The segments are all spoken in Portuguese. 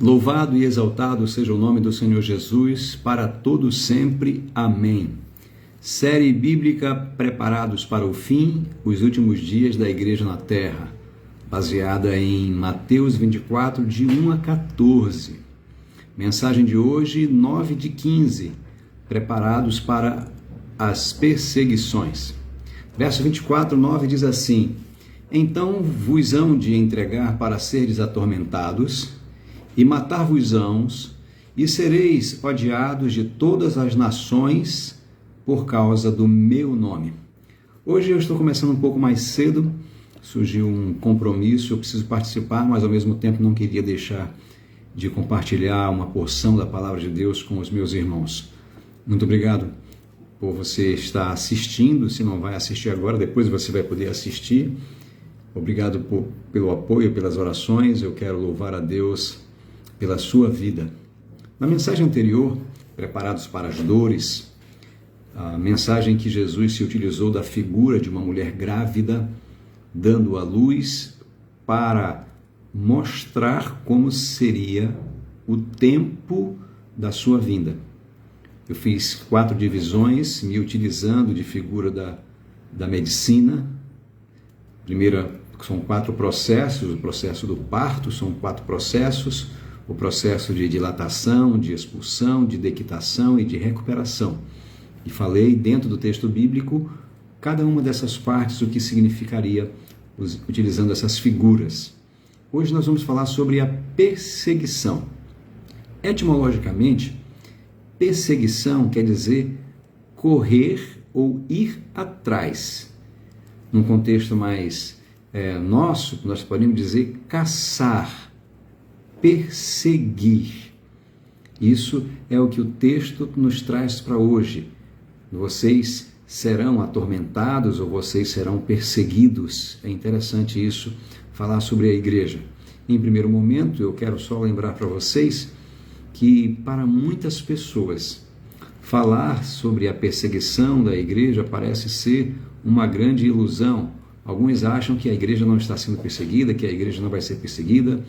Louvado e exaltado seja o nome do Senhor Jesus, para todo sempre. Amém. Série bíblica Preparados para o Fim, os últimos dias da Igreja na Terra, baseada em Mateus 24, de 1 a 14. Mensagem de hoje, 9 de 15, preparados para as perseguições. Verso 24, 9 diz assim: Então vos hão de entregar para seres atormentados, e matar-vos-ão, e sereis odiados de todas as nações por causa do meu nome. Hoje eu estou começando um pouco mais cedo, surgiu um compromisso, eu preciso participar, mas ao mesmo tempo não queria deixar de compartilhar uma porção da Palavra de Deus com os meus irmãos. Muito obrigado por você estar assistindo. Se não vai assistir agora, depois você vai poder assistir. Obrigado pelo apoio, pelas orações. Eu quero louvar a Deus pela sua vida. Na mensagem anterior, Preparados para as Dores, a mensagem que Jesus se utilizou da figura de uma mulher grávida, dando à luz para mostrar como seria o tempo da sua vinda. Eu fiz 4 divisões, me utilizando de figura da medicina. Primeiro, são 4 processos, o processo do parto, são 4 processos, o processo de dilatação, de expulsão, de dequitação e de recuperação. E falei dentro do texto bíblico, cada uma dessas partes, o que significaria utilizando essas figuras. Hoje nós vamos falar sobre a perseguição. Etimologicamente, perseguição quer dizer correr ou ir atrás. Num contexto mais nosso, nós podemos dizer caçar, perseguir. Isso é o que o texto nos traz para hoje. Vocês serão atormentados ou vocês serão perseguidos. É interessante isso, falar sobre a igreja. Em primeiro momento, eu quero só lembrar para vocês que para muitas pessoas, falar sobre a perseguição da igreja parece ser uma grande ilusão. Alguns acham que a igreja não está sendo perseguida, que a igreja não vai ser perseguida.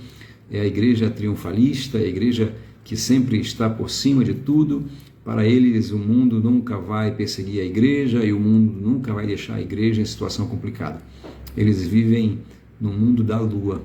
É a igreja triunfalista, a igreja que sempre está por cima de tudo. Para eles, o mundo nunca vai perseguir a igreja e o mundo nunca vai deixar a igreja em situação complicada. Eles vivem no mundo da lua.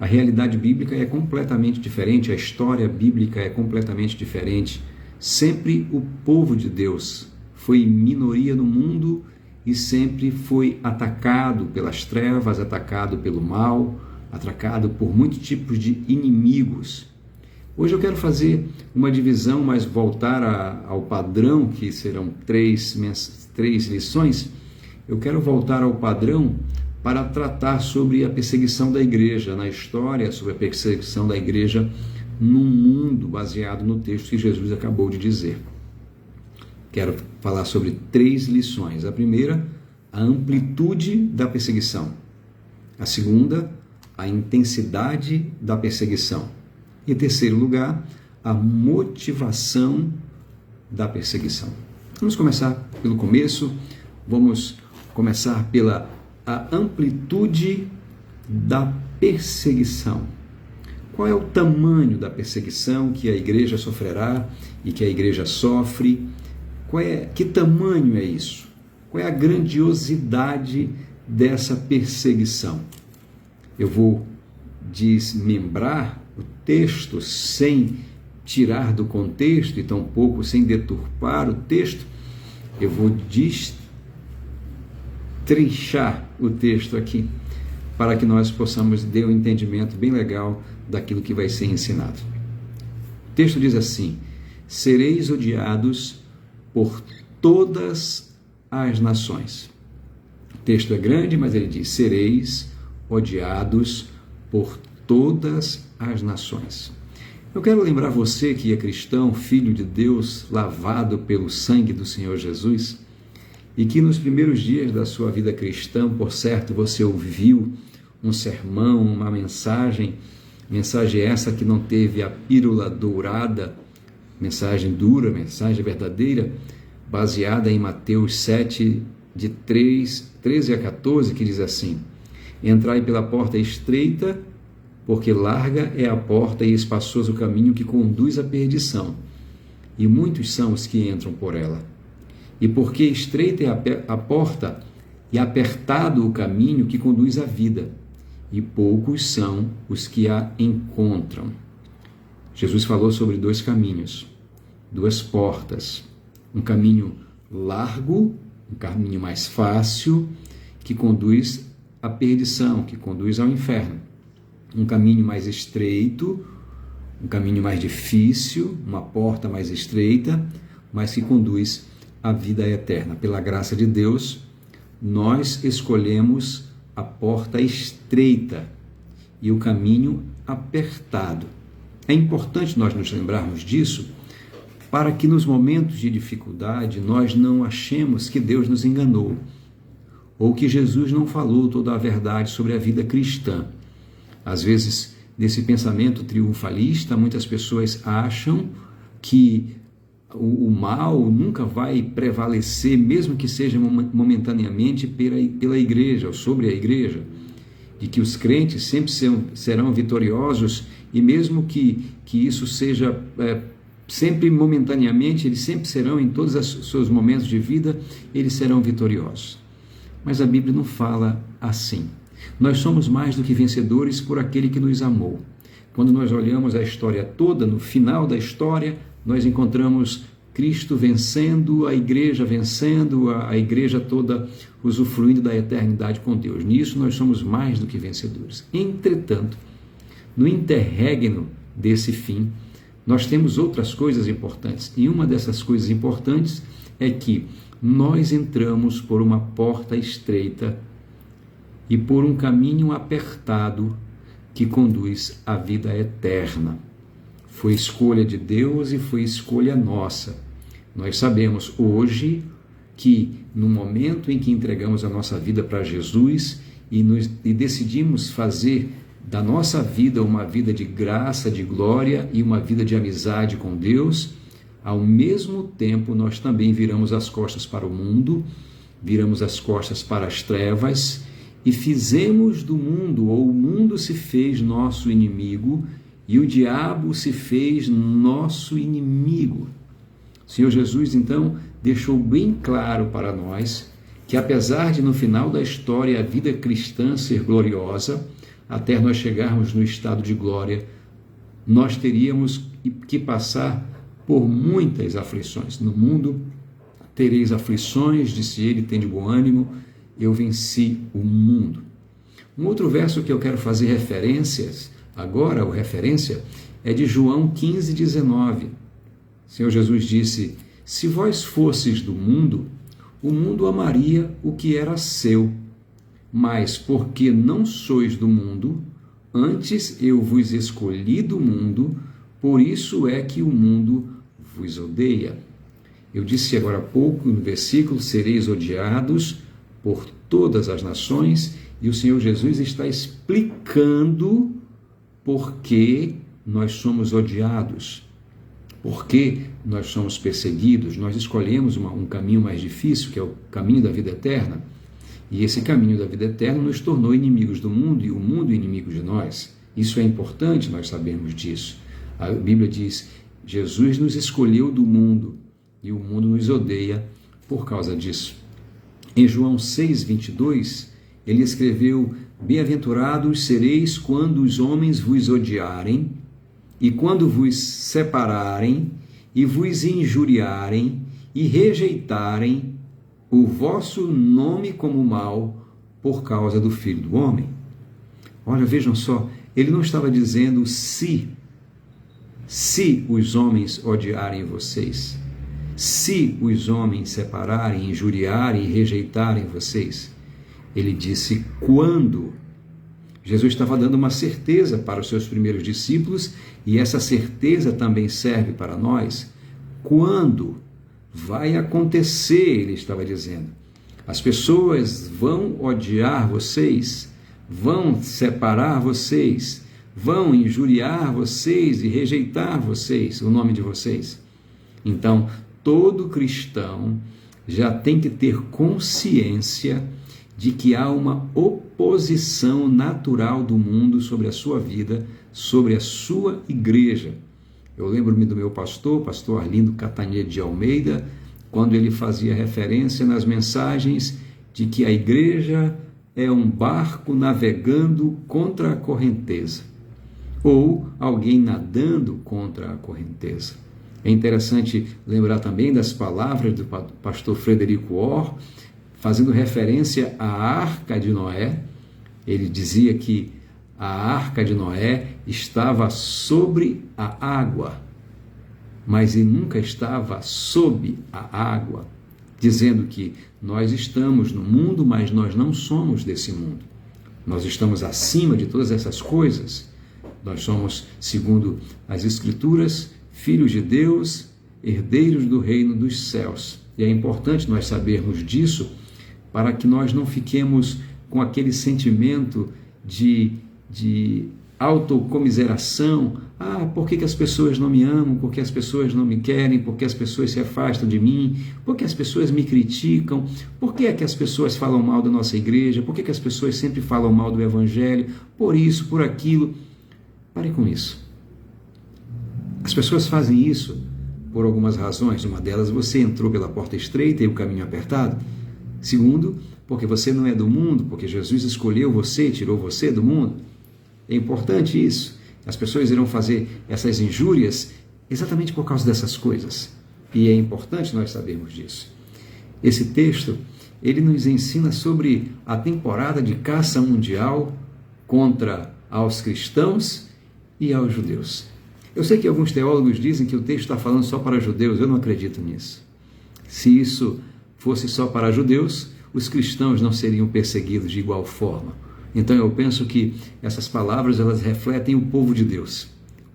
A realidade bíblica é completamente diferente, a história bíblica é completamente diferente. Sempre o povo de Deus foi minoria no mundo e sempre foi atacado pelas trevas, atacado pelo mal, atacado por muitos tipos de inimigos. Hoje eu quero fazer uma divisão, mas voltar ao padrão, que serão três lições. Eu quero voltar ao padrão para tratar sobre a perseguição da igreja na história, sobre a perseguição da igreja no mundo, baseado no texto que Jesus acabou de dizer. Quero falar sobre 3 lições. A primeira, a amplitude da perseguição. A segunda, a intensidade da perseguição. E em terceiro lugar, a motivação da perseguição. Vamos começar pelo começo. Vamos começar pela amplitude da perseguição. Qual é o tamanho da perseguição que a igreja sofrerá e que a igreja sofre? Que tamanho é isso? Qual é a grandiosidade dessa perseguição? Eu vou desmembrar o texto sem tirar do contexto e tampouco sem deturpar o texto. Eu vou destrinchar o texto aqui para que nós possamos ter um entendimento bem legal daquilo que vai ser ensinado. O texto diz assim: sereis odiados por todas as nações. O texto é grande, mas ele diz: sereis odiados por todas as nações. Eu quero lembrar você que é cristão, filho de Deus, lavado pelo sangue do Senhor Jesus, e que nos primeiros dias da sua vida cristã, por certo, você ouviu um sermão, uma mensagem essa que não teve a pílula dourada, mensagem dura, mensagem verdadeira, baseada em Mateus 7, de 13 a 14, que diz assim: entrai pela porta estreita, porque larga é a porta e espaçoso o caminho que conduz à perdição, e muitos são os que entram por ela. E porque estreita é a porta e apertado o caminho que conduz à vida, e poucos são os que a encontram. Jesus falou sobre dois caminhos, duas portas, um caminho largo, um caminho mais fácil, que conduz à perdição, que conduz ao inferno. Um caminho mais estreito, um caminho mais difícil, uma porta mais estreita, mas que conduz à vida eterna. Pela graça de Deus, nós escolhemos a porta estreita e o caminho apertado. É importante nós nos lembrarmos disso, para que nos momentos de dificuldade nós não achemos que Deus nos enganou, ou que Jesus não falou toda a verdade sobre a vida cristã. Às vezes, nesse pensamento triunfalista, muitas pessoas acham que o mal nunca vai prevalecer, mesmo que seja momentaneamente, pela igreja, ou sobre a igreja, de que os crentes sempre serão vitoriosos, e mesmo que isso seja sempre momentaneamente, eles sempre serão, em todos os seus momentos de vida, eles serão vitoriosos. Mas a Bíblia não fala assim. Nós somos mais do que vencedores por aquele que nos amou. Quando nós olhamos a história toda, no final da história, nós encontramos Cristo vencendo, a igreja toda usufruindo da eternidade com Deus. Nisso nós somos mais do que vencedores. Entretanto, no interregno desse fim, nós temos outras coisas importantes. E uma dessas coisas importantes é que nós entramos por uma porta estreita e por um caminho apertado que conduz à vida eterna. Foi escolha de Deus e foi escolha nossa. Nós sabemos hoje que no momento em que entregamos a nossa vida para Jesus e decidimos fazer da nossa vida uma vida de graça, de glória e uma vida de amizade com Deus, ao mesmo tempo nós também viramos as costas para o mundo, viramos as costas para as trevas e fizemos do mundo, ou o mundo se fez nosso inimigo e o diabo se fez nosso inimigo. O Senhor Jesus, então, deixou bem claro para nós que, apesar de no final da história a vida cristã ser gloriosa, até nós chegarmos no estado de glória, nós teríamos que passar por muitas aflições. No mundo tereis aflições, disse ele, tende bom ânimo, eu venci o mundo. Um outro verso que eu quero fazer referência, é de João 15:19. O Senhor Jesus disse: se vós fosses do mundo, o mundo amaria o que era seu. Mas porque não sois do mundo, antes eu vos escolhi do mundo, por isso é que o mundo vos odeia. Eu disse agora há pouco no versículo: sereis odiados por todas as nações, e o Senhor Jesus está explicando por que nós somos odiados, por que nós somos perseguidos. Nós escolhemos um caminho mais difícil, que é o caminho da vida eterna, e esse caminho da vida eterna nos tornou inimigos do mundo e o mundo inimigo de nós. Isso é importante nós sabermos disso. A Bíblia diz: Jesus nos escolheu do mundo e o mundo nos odeia por causa disso. Em João 6:22, ele escreveu: bem-aventurados sereis quando os homens vos odiarem, e quando vos separarem, e vos injuriarem, e rejeitarem o vosso nome como mal, por causa do Filho do Homem. Olha, vejam só, ele não estava dizendo se os homens odiarem vocês, se os homens separarem, injuriarem e rejeitarem vocês. Ele disse quando. Jesus estava dando uma certeza para os seus primeiros discípulos, e essa certeza também serve para nós. Quando vai acontecer, ele estava dizendo. As pessoas vão odiar vocês, vão separar vocês, vão injuriar vocês e rejeitar vocês, o nome de vocês. Então, todo cristão já tem que ter consciência de que há uma oposição natural do mundo sobre a sua vida, sobre a sua igreja. Eu lembro-me do meu pastor Arlindo Catanier de Almeida, quando ele fazia referência nas mensagens de que a igreja é um barco navegando contra a correnteza, ou alguém nadando contra a correnteza. É interessante lembrar também das palavras do pastor Frederico Orr, fazendo referência à Arca de Noé. Ele dizia que a Arca de Noé estava sobre a água, mas ele nunca estava sob a água, dizendo que nós estamos no mundo, mas nós não somos desse mundo. Nós estamos acima de todas essas coisas. Nós somos, segundo as Escrituras, filhos de Deus, herdeiros do reino dos céus. E é importante nós sabermos disso para que nós não fiquemos com aquele sentimento de autocomiseração. Por que as pessoas não me amam? Por que as pessoas não me querem? Por que as pessoas se afastam de mim? Por que as pessoas me criticam? Por que é que as pessoas falam mal da nossa igreja? Por que as pessoas sempre falam mal do Evangelho? Por isso, por aquilo. Pare com isso. As pessoas fazem isso por algumas razões. Uma delas, você entrou pela porta estreita e o caminho apertado. Segundo, porque você não é do mundo, porque Jesus escolheu você, tirou você do mundo. É importante isso. As pessoas irão fazer essas injúrias exatamente por causa dessas coisas. E é importante nós sabermos disso. Esse texto, ele nos ensina sobre a temporada de caça mundial contra aos cristãos e aos judeus. Eu sei que alguns teólogos dizem que o texto está falando só para judeus. Eu não acredito nisso. Se isso fosse só para judeus, os cristãos não seriam perseguidos de igual forma. Então eu penso que essas palavras, elas refletem o povo de Deus.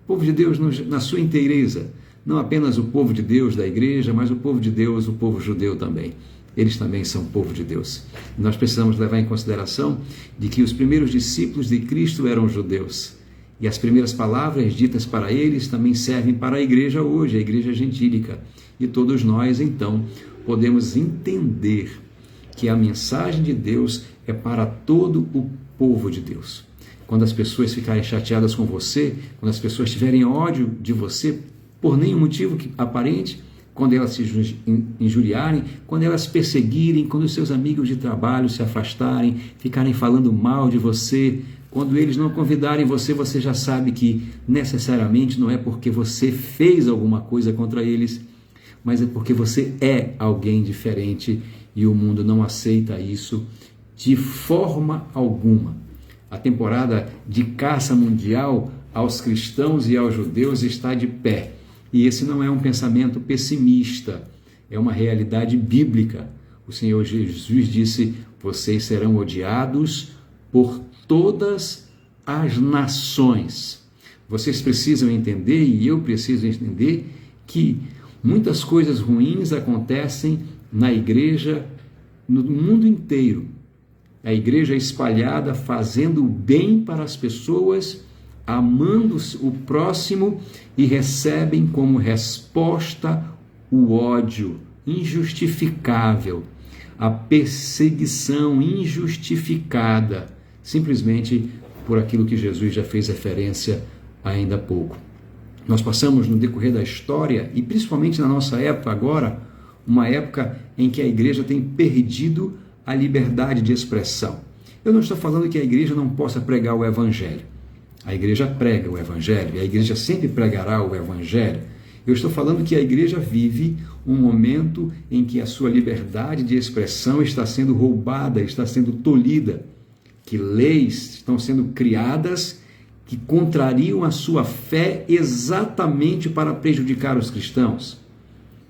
O povo de Deus na sua inteireza. Não apenas o povo de Deus da igreja, mas o povo de Deus, o povo judeu também. Eles também são povo de Deus. Nós precisamos levar em consideração de que os primeiros discípulos de Cristo eram judeus. E as primeiras palavras ditas para eles também servem para a igreja hoje, a igreja gentílica. E todos nós, então, podemos entender que a mensagem de Deus é para todo o povo de Deus. Quando as pessoas ficarem chateadas com você, quando as pessoas tiverem ódio de você por nenhum motivo aparente, quando elas se injuriarem, quando elas perseguirem, quando os seus amigos de trabalho se afastarem, ficarem falando mal de você, quando eles não convidarem você, você já sabe que necessariamente não é porque você fez alguma coisa contra eles, mas é porque você é alguém diferente e o mundo não aceita isso de forma alguma. A temporada de caça mundial aos cristãos e aos judeus está de pé. E esse não é um pensamento pessimista, é uma realidade bíblica. O Senhor Jesus disse: vocês serão odiados por todas as nações. Vocês precisam entender, e eu preciso entender, que muitas coisas ruins acontecem na igreja no mundo inteiro. A igreja é espalhada fazendo o bem para as pessoas, amando o próximo, e recebem como resposta o ódio injustificável, a perseguição injustificada, simplesmente por aquilo que Jesus já fez referência ainda há pouco. Nós passamos no decorrer da história, e principalmente na nossa época agora, uma época em que a igreja tem perdido a liberdade de expressão. Eu não estou falando que a igreja não possa pregar o Evangelho. A igreja prega o Evangelho, e a igreja sempre pregará o Evangelho. Eu estou falando que a igreja vive um momento em que a sua liberdade de expressão está sendo roubada, está sendo tolhida, que leis estão sendo criadas que contrariam a sua fé exatamente para prejudicar os cristãos.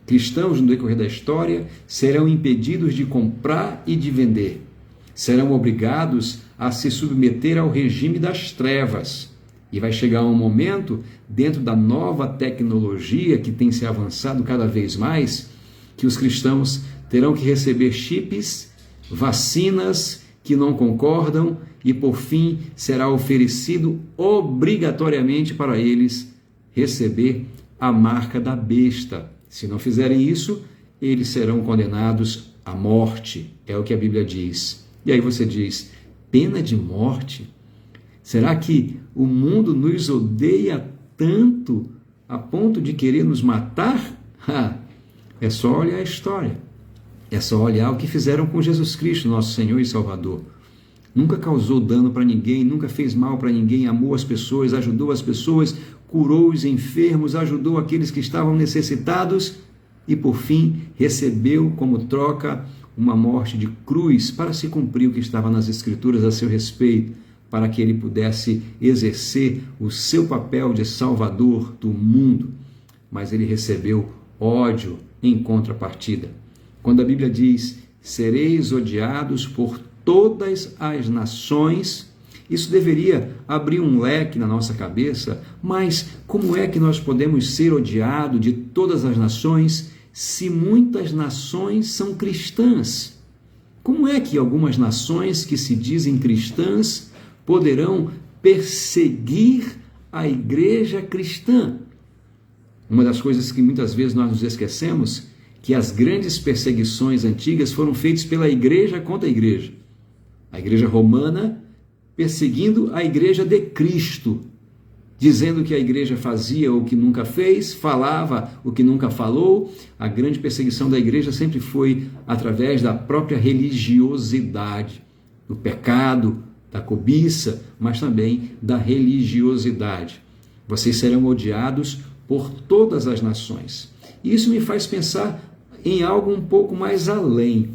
Cristãos, no decorrer da história, serão impedidos de comprar e de vender. Serão obrigados a se submeter ao regime das trevas. E vai chegar um momento, dentro da nova tecnologia que tem se avançado cada vez mais, que os cristãos terão que receber chips, vacinas que não concordam, e por fim será oferecido obrigatoriamente para eles receber a marca da besta. Se não fizerem isso, eles serão condenados à morte, é o que a Bíblia diz. E aí você diz, pena de morte? Será que o mundo nos odeia tanto a ponto de querer nos matar? É só olhar a história. É só olhar o que fizeram com Jesus Cristo, nosso Senhor e Salvador. Nunca causou dano para ninguém, nunca fez mal para ninguém, amou as pessoas, ajudou as pessoas, curou os enfermos, ajudou aqueles que estavam necessitados e, por fim, recebeu como troca uma morte de cruz para se cumprir o que estava nas Escrituras a seu respeito, para que ele pudesse exercer o seu papel de salvador do mundo. Mas ele recebeu ódio em contrapartida. Quando a Bíblia diz, sereis odiados por todas as nações, isso deveria abrir um leque na nossa cabeça, mas como é que nós podemos ser odiados de todas as nações se muitas nações são cristãs? Como é que algumas nações que se dizem cristãs poderão perseguir a igreja cristã? Uma das coisas que muitas vezes nós nos esquecemos, que as grandes perseguições antigas foram feitas pela igreja contra a igreja. A igreja romana perseguindo a igreja de Cristo, dizendo que a igreja fazia o que nunca fez, falava o que nunca falou. A grande perseguição da igreja sempre foi através da própria religiosidade, do pecado, da cobiça, mas também da religiosidade. Vocês serão odiados por todas as nações. E isso me faz pensar em algo um pouco mais além.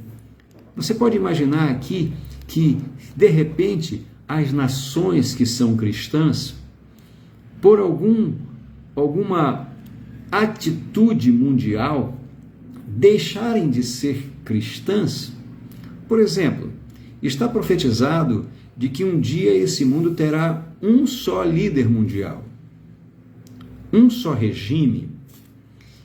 Você pode imaginar aqui que, de repente, as nações que são cristãs, por alguma atitude mundial, deixarem de ser cristãs? Por exemplo, está profetizado de que um dia esse mundo terá um só líder mundial, um só regime.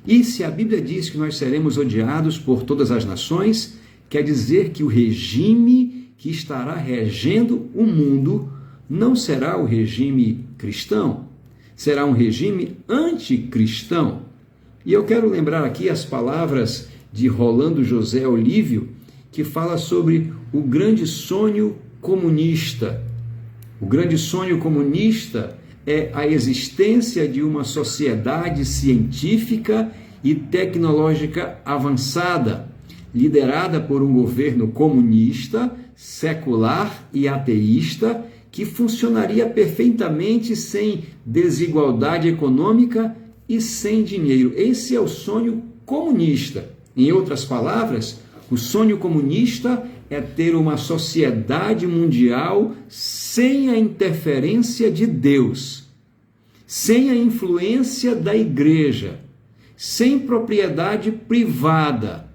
E se a Bíblia diz que nós seremos odiados por todas as nações, quer dizer que o regime que estará regendo o mundo não será o regime cristão, será um regime anticristão. E eu quero lembrar aqui as palavras de Rolando José Olívio, que fala sobre o grande sonho comunista. O grande sonho comunista é a existência de uma sociedade científica e tecnológica avançada, liderada por um governo comunista, secular e ateísta, que funcionaria perfeitamente sem desigualdade econômica e sem dinheiro. Esse é o sonho comunista. Em outras palavras, o sonho comunista é ter uma sociedade mundial sem a interferência de Deus, sem a influência da igreja, sem propriedade privada,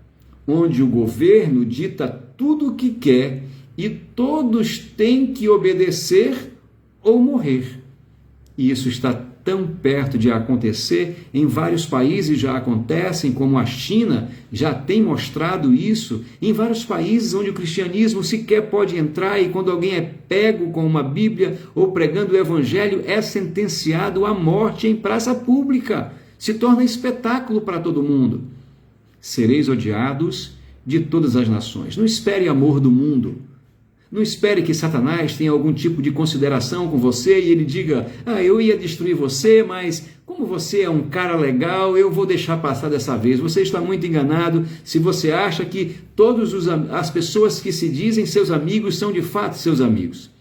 onde o governo dita tudo o que quer e todos têm que obedecer ou morrer. E isso está tão perto de acontecer, em vários países já acontecem, como a China já tem mostrado isso, em vários países onde o cristianismo sequer pode entrar e quando alguém é pego com uma Bíblia ou pregando o Evangelho, é sentenciado à morte em praça pública, se torna espetáculo para todo mundo. Sereis odiados de todas as nações. Não espere amor do mundo. Não espere que Satanás tenha algum tipo de consideração com você e ele diga, eu ia destruir você, mas como você é um cara legal, eu vou deixar passar dessa vez. Você está muito enganado se você acha que todas as pessoas que se dizem seus amigos são de fato seus amigos.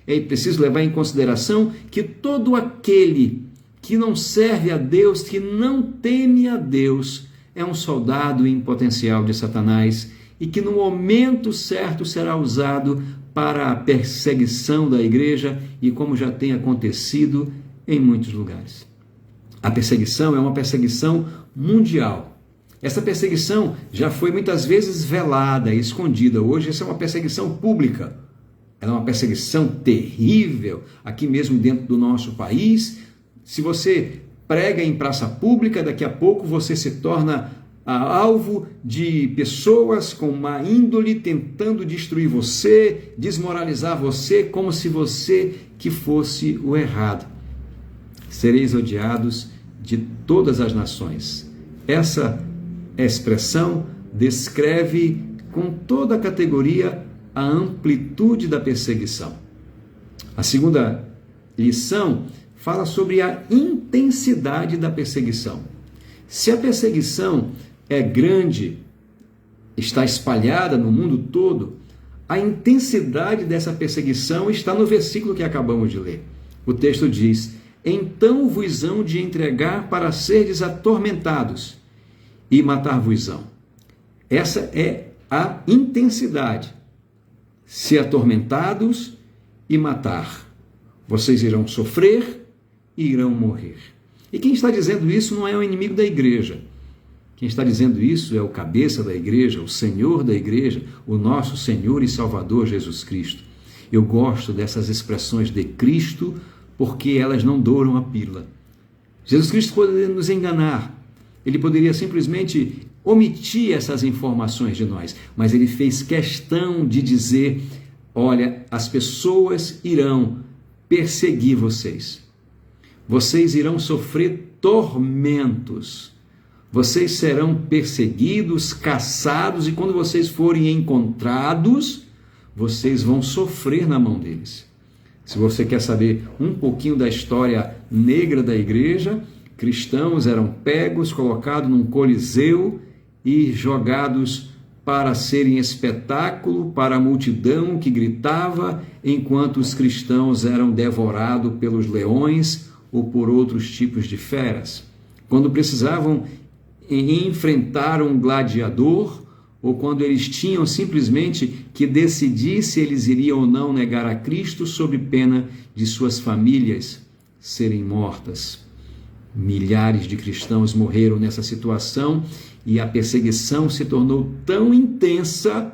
É preciso levar em consideração que todo aquele que não serve a Deus, que não teme a Deus, é um soldado em potencial de Satanás e que no momento certo será usado para a perseguição da igreja e como já tem acontecido em muitos lugares. A perseguição é uma perseguição mundial. Essa perseguição já foi muitas vezes velada, escondida. Hoje essa é uma perseguição pública. Ela é uma perseguição terrível aqui mesmo dentro do nosso país. Se você prega em praça pública, daqui a pouco você se torna alvo de pessoas com má índole tentando destruir você, desmoralizar você, como se você que fosse o errado. Sereis odiados de todas as nações. Essa expressão descreve com toda a categoria a amplitude da perseguição. A segunda lição fala sobre a intensidade da perseguição. Se a perseguição é grande, está espalhada no mundo todo, a intensidade dessa perseguição está no versículo que acabamos de ler. O texto diz: então vos hão de entregar para serdes atormentados e matar-vos-ão. Essa é a intensidade. Ser atormentados e matar. Vocês irão sofrer e irão morrer. E quem está dizendo isso não é o inimigo da igreja. Quem está dizendo isso é o cabeça da igreja, o Senhor da igreja, o nosso Senhor e Salvador Jesus Cristo. Eu gosto dessas expressões de Cristo porque elas não douram a pílula. Jesus Cristo poderia nos enganar. Ele poderia simplesmente omitir essas informações de nós, mas ele fez questão de dizer: olha, as pessoas irão perseguir vocês. Vocês irão sofrer tormentos. Vocês serão perseguidos, caçados, e quando vocês forem encontrados, vocês vão sofrer na mão deles. Se você quer saber um pouquinho da história negra da igreja, cristãos eram pegos, colocados num coliseu e jogados para serem espetáculo para a multidão que gritava, enquanto os cristãos eram devorados pelos leões ou por outros tipos de feras. Quando precisavam enfrentar um gladiador, ou quando eles tinham simplesmente que decidir se eles iriam ou não negar a Cristo sob pena de suas famílias serem mortas. Milhares de cristãos morreram nessa situação e a perseguição se tornou tão intensa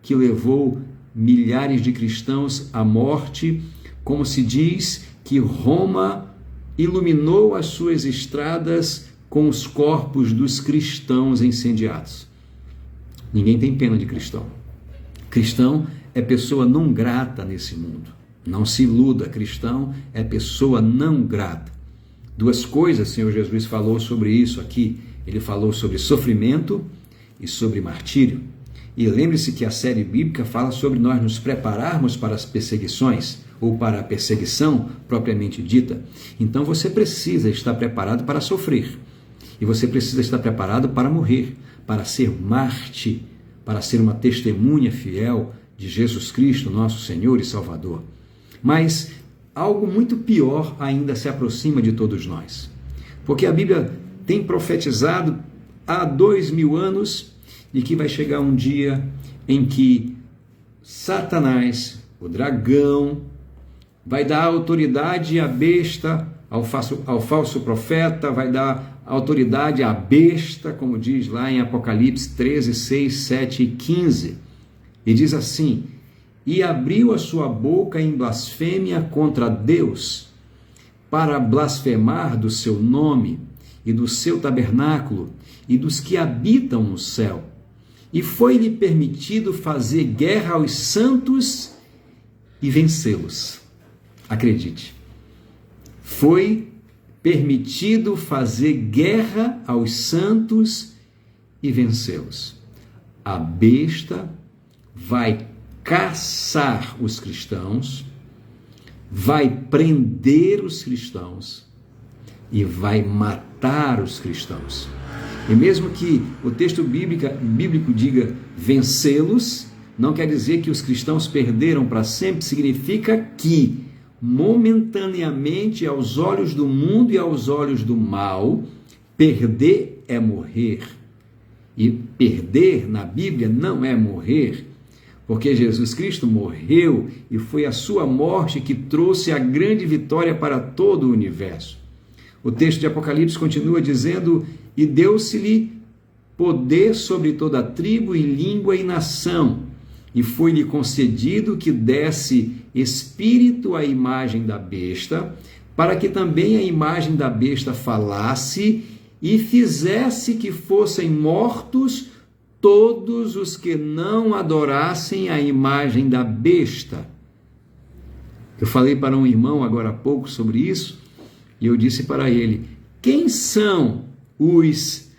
que levou milhares de cristãos à morte, como se diz que Roma iluminou as suas estradas com os corpos dos cristãos incendiados. Ninguém tem pena de cristão. Cristão é pessoa não grata nesse mundo. Não se iluda, cristão é pessoa não grata. Duas coisas o Senhor Jesus falou sobre isso aqui. Ele falou sobre sofrimento e sobre martírio. E lembre-se que a série bíblica fala sobre nós nos prepararmos para as perseguições, ou para a perseguição propriamente dita. Então você precisa estar preparado para sofrer. E você precisa estar preparado para morrer, para ser mártir, para ser uma testemunha fiel de Jesus Cristo, nosso Senhor e Salvador. Mas algo muito pior ainda se aproxima de todos nós. Porque a Bíblia tem profetizado há 2000 anos de que vai chegar um dia em que Satanás, o dragão, vai dar autoridade à besta, ao falso profeta, vai dar autoridade à besta, como diz lá em Apocalipse 13, 6, 7 e 15. E diz assim: e abriu a sua boca em blasfêmia contra Deus, para blasfemar do seu nome e do seu tabernáculo e dos que habitam no céu. E foi-lhe permitido fazer guerra aos santos e vencê-los. Acredite, foi permitido fazer guerra aos santos e vencê-los. A besta vai caçar os cristãos, vai prender os cristãos e vai matar os cristãos. E mesmo que o texto bíblico diga vencê-los, não quer dizer que os cristãos perderam para sempre, significa que momentaneamente, aos olhos do mundo e aos olhos do mal, perder é morrer. E perder na Bíblia não é morrer, porque Jesus Cristo morreu e foi a sua morte que trouxe a grande vitória para todo o universo. O texto de Apocalipse continua dizendo: e deu-se-lhe poder sobre toda a tribo e língua e nação, e foi-lhe concedido que desse espírito à imagem da besta, para que também a imagem da besta falasse e fizesse que fossem mortos todos os que não adorassem a imagem da besta. Eu falei para um irmão agora há pouco sobre isso, e eu disse para ele: quem são os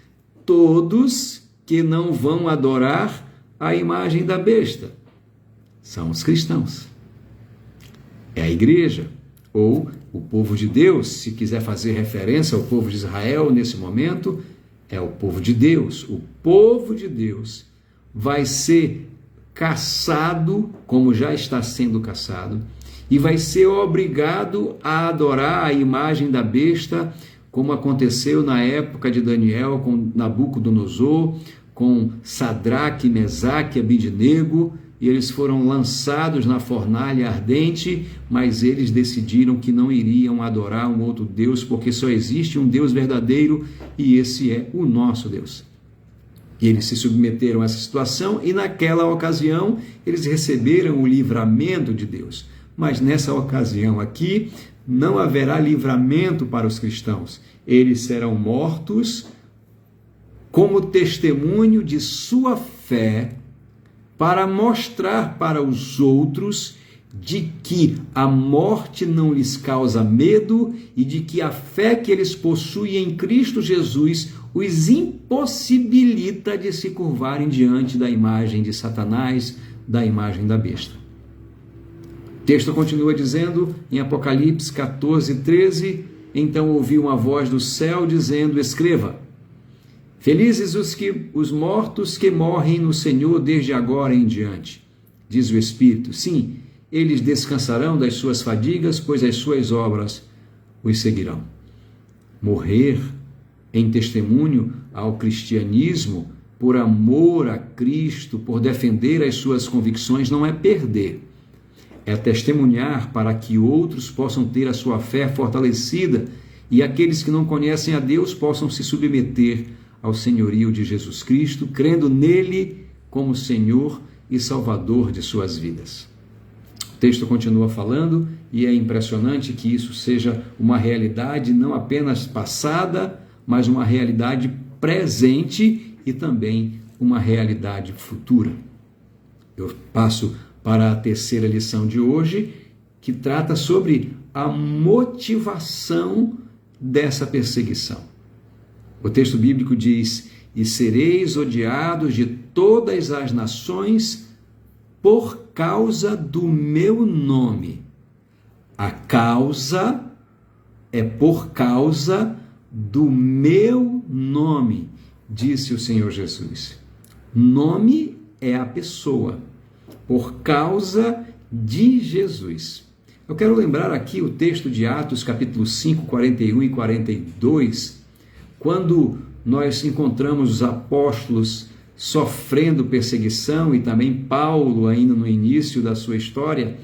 todos que não vão adorar a imagem da besta? São os cristãos. É a igreja, ou o povo de Deus, se quiser fazer referência ao povo de Israel nesse momento, é o povo de Deus. O povo de Deus vai ser caçado, como já está sendo caçado, e vai ser obrigado a adorar a imagem da besta, como aconteceu na época de Daniel com Nabucodonosor, com Sadraque, Mesaque e Abidnego, e eles foram lançados na fornalha ardente, mas eles decidiram que não iriam adorar um outro Deus, porque só existe um Deus verdadeiro e esse é o nosso Deus. E eles se submeteram a essa situação e naquela ocasião eles receberam o livramento de Deus. Mas nessa ocasião aqui não haverá livramento para os cristãos. Eles serão mortos como testemunho de sua fé, para mostrar para os outros de que a morte não lhes causa medo e de que a fé que eles possuem em Cristo Jesus os impossibilita de se curvarem diante da imagem de Satanás, da imagem da besta. O texto continua dizendo em Apocalipse 14:13, então ouvi uma voz do céu dizendo: escreva, felizes os mortos que morrem no Senhor desde agora em diante, diz o Espírito. Sim, eles descansarão das suas fadigas, pois as suas obras os seguirão. Morrer em testemunho ao cristianismo, por amor a Cristo, por defender as suas convicções, não é perder. É testemunhar para que outros possam ter a sua fé fortalecida e aqueles que não conhecem a Deus possam se submeter ao senhorio de Jesus Cristo, crendo nele como Senhor e Salvador de suas vidas. O texto continua falando e é impressionante que isso seja uma realidade não apenas passada, mas uma realidade presente e também uma realidade futura. Eu passo para a terceira lição de hoje, que trata sobre a motivação dessa perseguição. O texto bíblico diz: e sereis odiados de todas as nações por causa do meu nome. A causa é por causa do meu nome, disse o Senhor Jesus. Nome é a pessoa, por causa de Jesus. Eu quero lembrar aqui o texto de Atos, capítulo 5, 41 e 42, quando nós encontramos os apóstolos sofrendo perseguição e também Paulo ainda no início da sua história,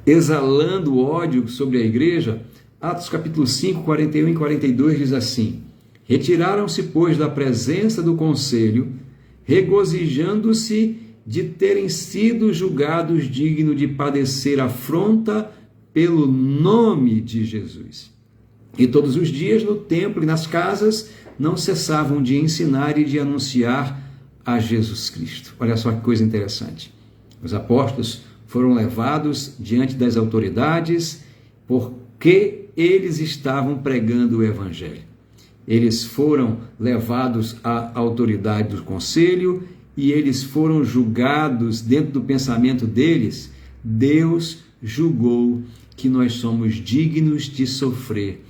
exalando ódio sobre a igreja. Atos capítulo 5, 41 e 42 diz assim: retiraram-se, pois, da presença do conselho, regozijando-se de terem sido julgados dignos de padecer afronta pelo nome de Jesus. E todos os dias no templo e nas casas não cessavam de ensinar e de anunciar a Jesus Cristo. Olha só que coisa interessante. Os apóstolos foram levados diante das autoridades porque eles estavam pregando o Evangelho. Eles foram levados à autoridade do conselho e eles foram julgados dentro do pensamento deles. Deus julgou que nós somos dignos de sofrer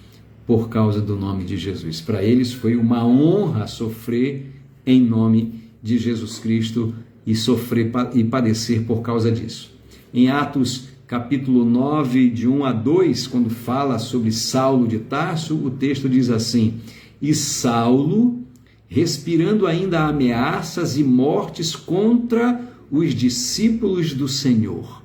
por causa do nome de Jesus. Para eles foi uma honra sofrer em nome de Jesus Cristo e sofrer e padecer por causa disso. Em Atos capítulo 9, de 1 a 2, quando fala sobre Saulo de Tarso, o texto diz assim: e Saulo, respirando ainda ameaças e mortes contra os discípulos do Senhor,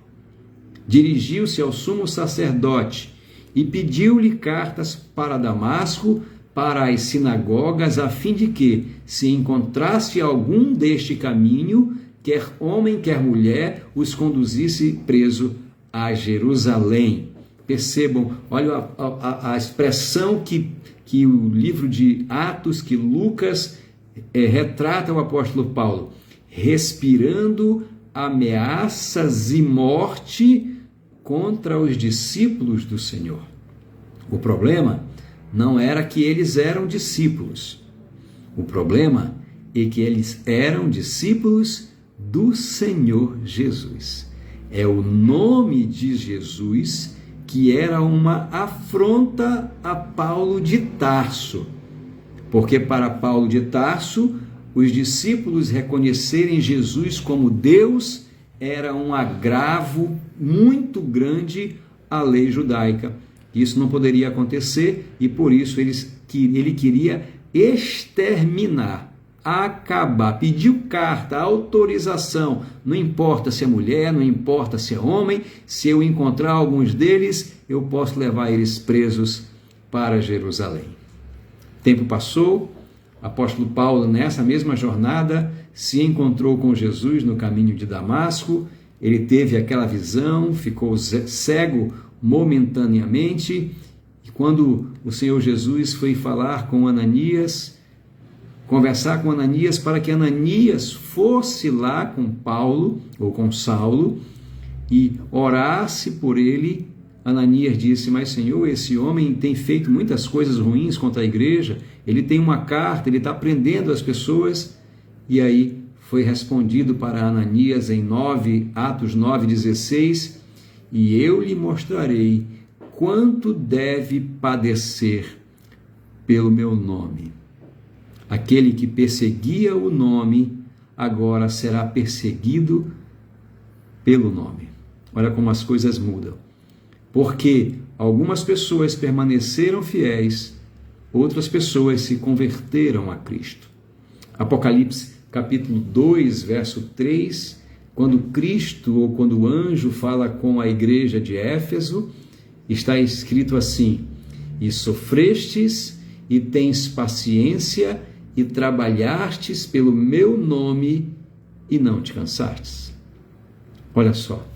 dirigiu-se ao sumo sacerdote e pediu-lhe cartas para Damasco, para as sinagogas, a fim de que, se encontrasse algum deste caminho, quer homem, quer mulher, os conduzisse preso a Jerusalém. Percebam, olha a expressão que o livro de Atos, que Lucas retrata o apóstolo Paulo, respirando ameaças e morte contra os discípulos do Senhor. O problema não era que eles eram discípulos. O problema é que eles eram discípulos do Senhor Jesus. É o nome de Jesus que era uma afronta a Paulo de Tarso, porque para Paulo de Tarso, os discípulos reconhecerem Jesus como Deus era um agravo muito grande à lei judaica. Isso não poderia acontecer e por isso ele queria exterminar, acabar, pediu carta, autorização, não importa se é mulher, não importa se é homem, se eu encontrar alguns deles, eu posso levar eles presos para Jerusalém. Tempo passou, apóstolo Paulo, nessa mesma jornada, se encontrou com Jesus no caminho de Damasco, ele teve aquela visão, ficou cego momentaneamente, e quando o Senhor Jesus foi falar com Ananias, conversar com Ananias para que Ananias fosse lá com Paulo, ou com Saulo, e orasse por ele, Ananias disse: mas Senhor, esse homem tem feito muitas coisas ruins contra a igreja, ele tem uma carta, ele está prendendo as pessoas. E aí foi respondido para Ananias em Atos 9,16, e eu lhe mostrarei quanto deve padecer pelo meu nome. Aquele que perseguia o nome, agora será perseguido pelo nome. Olha como as coisas mudam. Porque algumas pessoas permaneceram fiéis, outras pessoas se converteram a Cristo. Apocalipse capítulo 2, verso 3, quando Cristo ou quando o anjo fala com a igreja de Éfeso, está escrito assim: e sofrestes e tens paciência e trabalhastes pelo meu nome e não te cansastes. Olha só,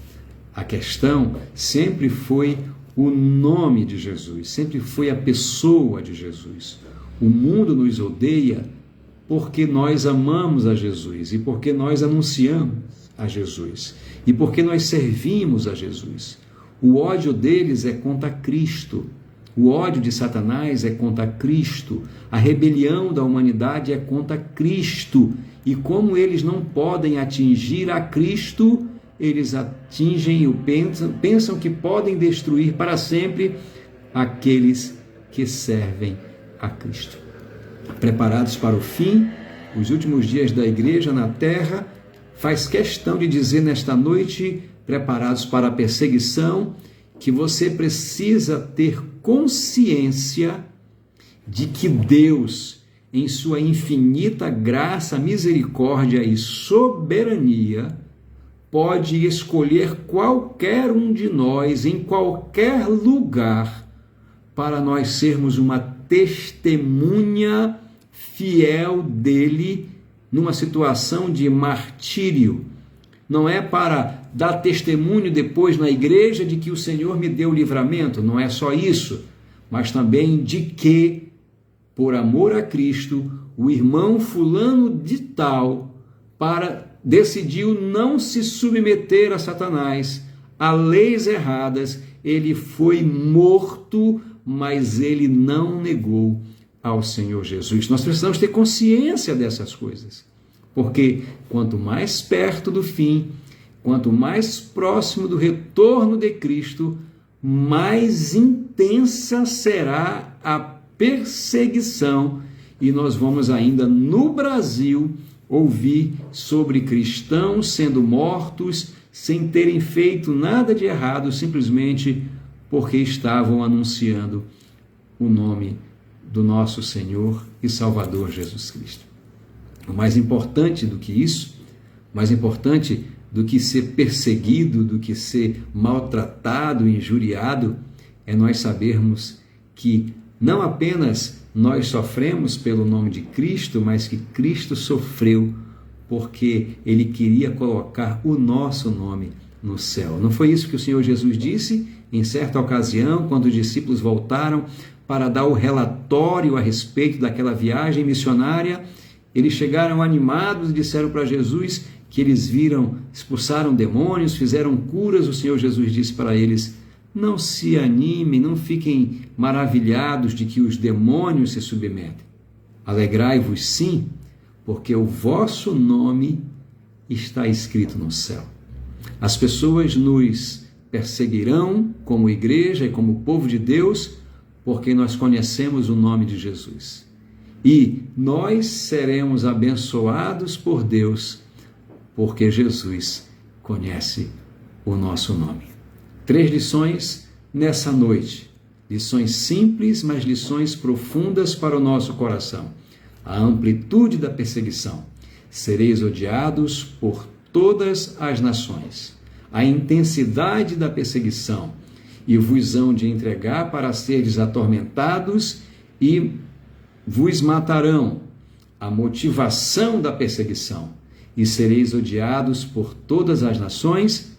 a questão sempre foi o nome de Jesus, sempre foi a pessoa de Jesus. O mundo nos odeia porque nós amamos a Jesus e porque nós anunciamos a Jesus e porque nós servimos a Jesus. O ódio deles é contra Cristo. O ódio de Satanás é contra Cristo. A rebelião da humanidade é contra Cristo. E como eles não podem atingir a Cristo, eles atingem ou pensam que podem destruir para sempre aqueles que servem a Cristo. Preparados para o fim, os últimos dias da igreja na terra, faz questão de dizer nesta noite, preparados para a perseguição, que você precisa ter consciência de que Deus, em sua infinita graça, misericórdia e soberania, pode escolher qualquer um de nós, em qualquer lugar, para nós sermos uma testemunha fiel dele numa situação de martírio. Não é para dar testemunho depois na igreja de que o Senhor me deu livramento, não é só isso, mas também de que, por amor a Cristo, o irmão fulano de tal decidiu não se submeter a Satanás, a leis erradas, ele foi morto, mas ele não negou ao Senhor Jesus. Nós precisamos ter consciência dessas coisas, porque quanto mais perto do fim, quanto mais próximo do retorno de Cristo, mais intensa será a perseguição, e nós vamos ainda no Brasil ouvir sobre cristãos sendo mortos sem terem feito nada de errado, simplesmente porque estavam anunciando o nome do nosso Senhor e Salvador Jesus Cristo. O mais importante do que isso, mais importante do que ser perseguido, do que ser maltratado, injuriado, é nós sabermos que não apenas nós sofremos pelo nome de Cristo, mas que Cristo sofreu porque Ele queria colocar o nosso nome no céu. Não foi isso que o Senhor Jesus disse em certa ocasião, quando os discípulos voltaram para dar o relatório a respeito daquela viagem missionária? Eles chegaram animados e disseram para Jesus que eles expulsaram demônios, fizeram curas. O Senhor Jesus disse para eles: não se animem, não fiquem maravilhados de que os demônios se submetem. Alegrai-vos sim, porque o vosso nome está escrito no céu. As pessoas nos perseguirão como igreja e como povo de Deus, porque nós conhecemos o nome de Jesus. E nós seremos abençoados por Deus, porque Jesus conhece o nosso nome. 3 lições nessa noite. Lições simples, mas lições profundas para o nosso coração. A amplitude da perseguição. Sereis odiados por todas as nações. A intensidade da perseguição. E vos hão de entregar para seres atormentados e vos matarão. A motivação da perseguição. E sereis odiados por todas as nações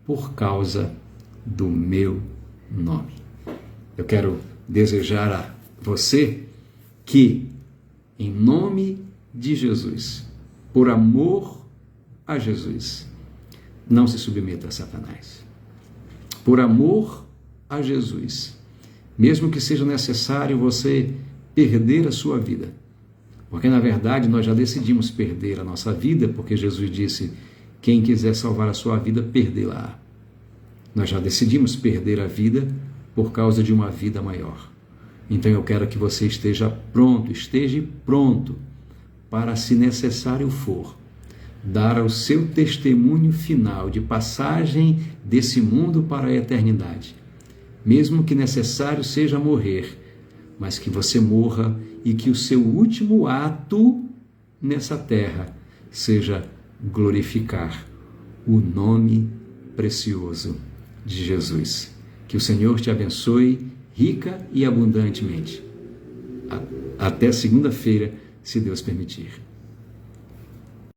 por causa do meu nome. Eu quero desejar a você que, em nome de Jesus, por amor a Jesus, não se submeta a Satanás. Por amor a Jesus, mesmo que seja necessário você perder a sua vida, porque na verdade nós já decidimos perder a nossa vida, porque Jesus disse: quem quiser salvar a sua vida, perdê-la. Nós já decidimos perder a vida por causa de uma vida maior. Então eu quero que você esteja pronto para, se necessário for, dar o seu testemunho final de passagem desse mundo para a eternidade. Mesmo que necessário seja morrer, mas que você morra e que o seu último ato nessa terra seja glorificar o nome precioso de Jesus. Que o Senhor te abençoe rica e abundantemente. Até segunda-feira, se Deus permitir.